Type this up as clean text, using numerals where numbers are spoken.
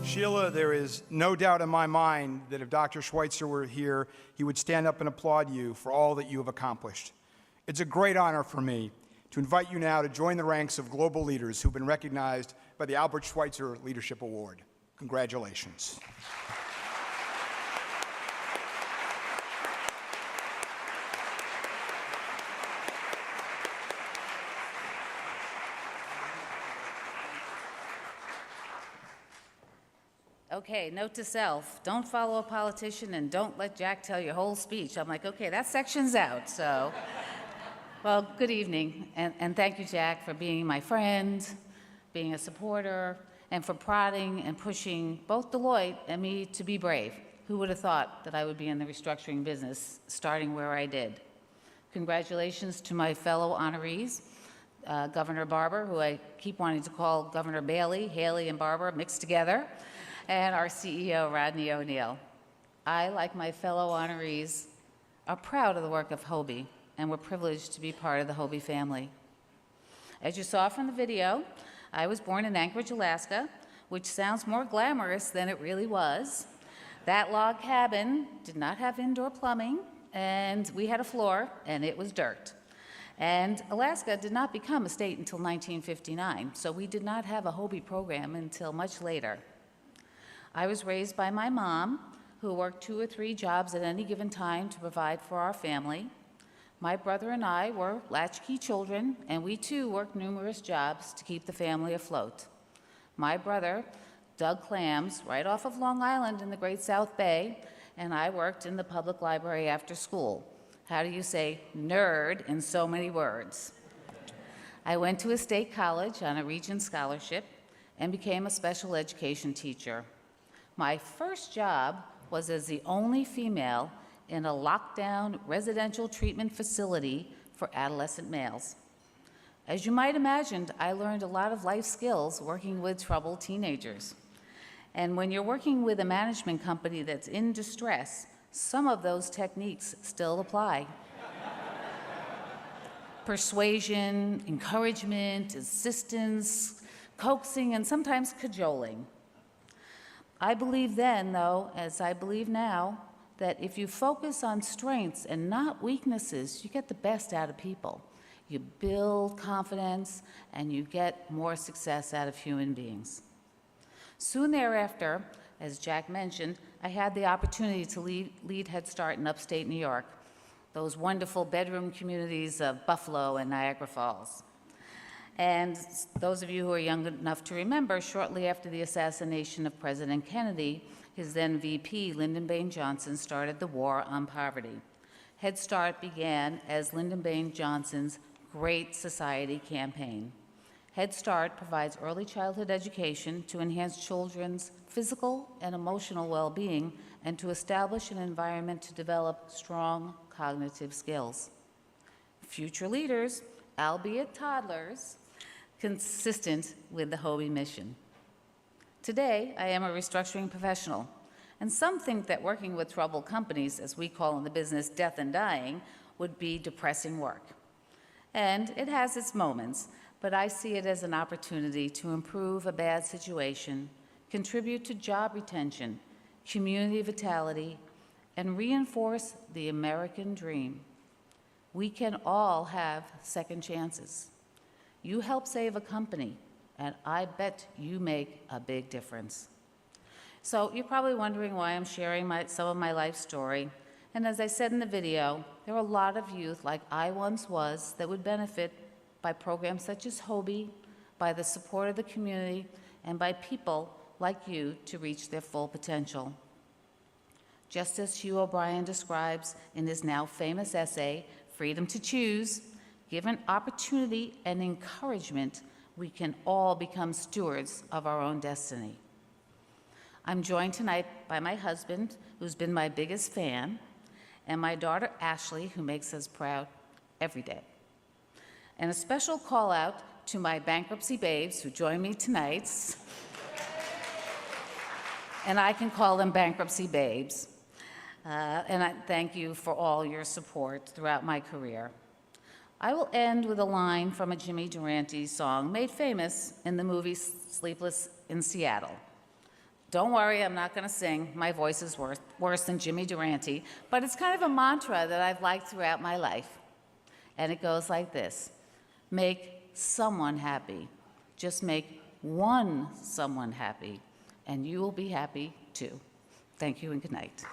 Sheila, there is no doubt in my mind that if Dr. Schweitzer were here, he would stand up and applaud you for all that you have accomplished. It's a great honor for me to invite you now to join the ranks of global leaders who've been recognized by the Albert Schweitzer Leadership Award. Congratulations. Okay, note to self, don't follow a politician and don't let Jack tell your whole speech. I'm like, okay, that section's out, so. Well, good evening, and thank you, Jack, for being my friend, being a supporter, and for prodding and pushing both Deloitte and me to be brave. Who would have thought that I would be in the restructuring business, starting where I did? Congratulations to my fellow honorees, Governor Barber, who I keep wanting to call Governor Bailey, Haley and Barber mixed together, and our CEO, Rodney O'Neill. I, like my fellow honorees, are proud of the work of HOBY, and we're privileged to be part of the HOBY family. As you saw from the video, I was born in Anchorage, Alaska, which sounds more glamorous than it really was. That log cabin did not have indoor plumbing, and we had a floor, and it was dirt. And Alaska did not become a state until 1959, so we did not have a HOBY program until much later. I was raised by my mom, who worked 2 or 3 jobs at any given time to provide for our family. My brother and I were latchkey children, and we too worked numerous jobs to keep the family afloat. My brother dug clams right off of Long Island in the Great South Bay, and I worked in the public library after school. How do you say nerd in so many words? I went to a state college on a Regent scholarship and became a special education teacher. My first job was as the only female in a lockdown residential treatment facility for adolescent males. As you might imagine, I learned a lot of life skills working with troubled teenagers. And when you're working with a management company that's in distress, some of those techniques still apply. Persuasion, encouragement, assistance, coaxing, and sometimes cajoling. I believe then, though, as I believe now, that if you focus on strengths and not weaknesses, you get the best out of people. You build confidence, and you get more success out of human beings. Soon thereafter, as Jack mentioned, I had the opportunity to lead Head Start in upstate New York, those wonderful bedroom communities of Buffalo and Niagara Falls. And those of you who are young enough to remember, shortly after the assassination of President Kennedy, his then VP, Lyndon Baines Johnson, started the War on Poverty. Head Start began as Lyndon Baines Johnson's Great Society campaign. Head Start provides early childhood education to enhance children's physical and emotional well-being and to establish an environment to develop strong cognitive skills. Future leaders, albeit toddlers, consistent with the HOBY mission. Today, I am a restructuring professional, and some think that working with troubled companies, as we call in the business death and dying, would be depressing work. And it has its moments, but I see it as an opportunity to improve a bad situation, contribute to job retention, community vitality, and reinforce the American dream. We can all have second chances. You help save a company, and I bet you make a big difference. So you're probably wondering why I'm sharing some of my life story. And as I said in the video, there are a lot of youth like I once was that would benefit by programs such as HOBY, by the support of the community, and by people like you to reach their full potential. Just as Hugh O'Brien describes in his now famous essay, Freedom to Choose, given opportunity and encouragement, we can all become stewards of our own destiny. I'm joined tonight by my husband, who's been my biggest fan, and my daughter, Ashley, who makes us proud every day. And a special call out to my bankruptcy babes who join me tonight. And I can call them bankruptcy babes. And I thank you for all your support throughout my career. I will end with a line from a Jimmy Durante song made famous in the movie Sleepless in Seattle. Don't worry, I'm not going to sing. My voice is worse than Jimmy Durante, but it's kind of a mantra that I've liked throughout my life. And it goes like this: make someone happy. Just make one someone happy, and you will be happy too. Thank you and good night.